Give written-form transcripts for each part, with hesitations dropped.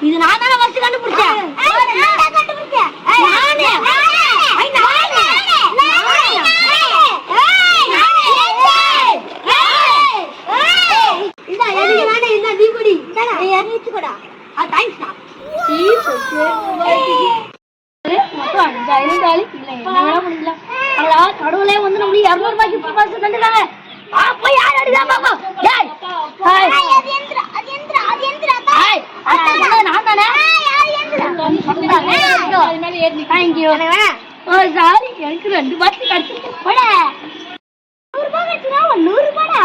இது நான் தான ஃபர்ஸ்ட் கண்டுபிடிச்சேன். நான் கண்டுபிடிச்சேன். நானே. இந்த எனக்கு நானே இந்த நீ குடி. நீ எர்னிச்சு கொடா. தேங்க்ஸ் டா. மொத்தம் 5000 காலி இல்ல என்ன பண்ணல. அடா கடவுளே வந்து நம்ம 200 ரூபாய்க்கு பாஸ் தந்துட்டாங்க. அப்ப யார் அடிதா பாப்பா. டேய். ஹாய். அது எந்திரா. ஹாய். நான் தானே. யார் எந்திரா? அது மேல ஏறி தேங்க் யூ. ஓ சாரி எனக்கு 2 பாஸ் கிடைச்சிச்சு. போடா. 100 ரூபாய் வெச்சுனா 100 ரூபாயா?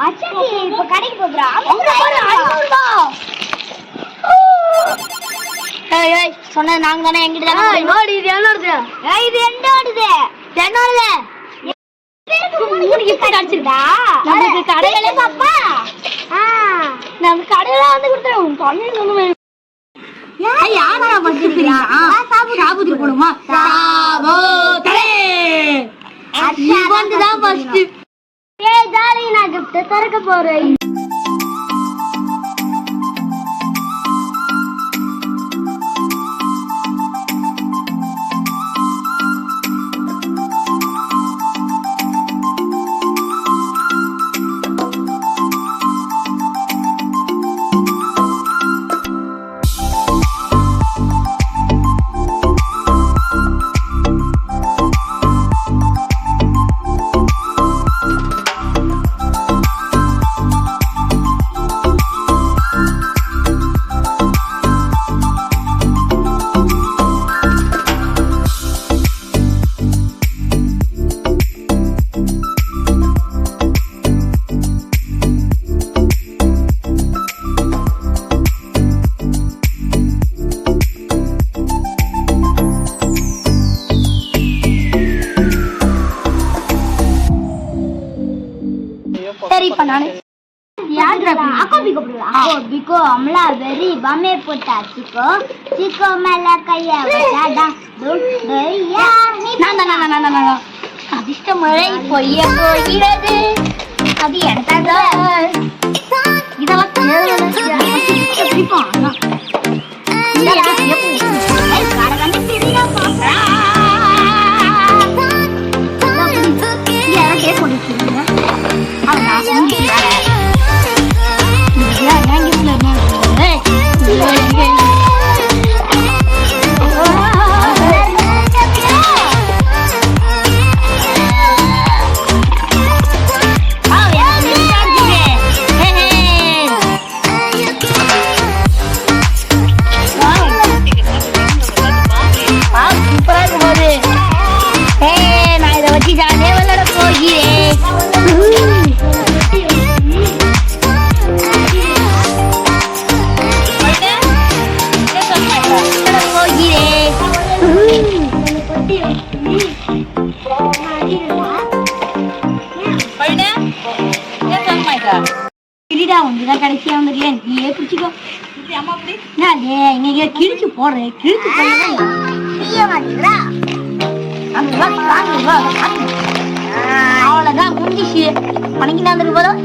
அச்சடி இப்ப கடைக்கு போறா. 500 ரூபாய். ஏய் சொன்னது நாங்க தானே எங்கிட்ட தானே ஓடி இது என்னோடது. இது என்னோடது. என்னோடது. மூணு கிஃப்ட் அடிச்சிட்டா. நமக்கு கடையில பாப்பா. நம்ம கடையில வந்து கொடுத்துறோம். கண்ணு சொன்னமே. ஏய் யாரா பண்றீங்க? சாபுதி போடுமா? சாபுதே. அச்சா வந்து தான் ஃபர்ஸ்ட். ஏய் ஜாலி நான் கிஃப்ட் தரக்க போறேன். सरी बनाने याद रखना आको बिको हमला वेरी बमे पोता चिको मला कया वडाडा दोया ना அதிஷ்ட மழை பொய்ய போகிறது அது என்னடா இதெல்லாம் பிடிப்போம் கடைசியா வந்துருக்கேன் நீயே பிடிச்சிக்கோ இங்க கிழிச்சு போடுறேன் கிழிச்சு அவ்வளவுதான் முடிஞ்சிச்சு பணக்கினா வந்துருக்கு போதும்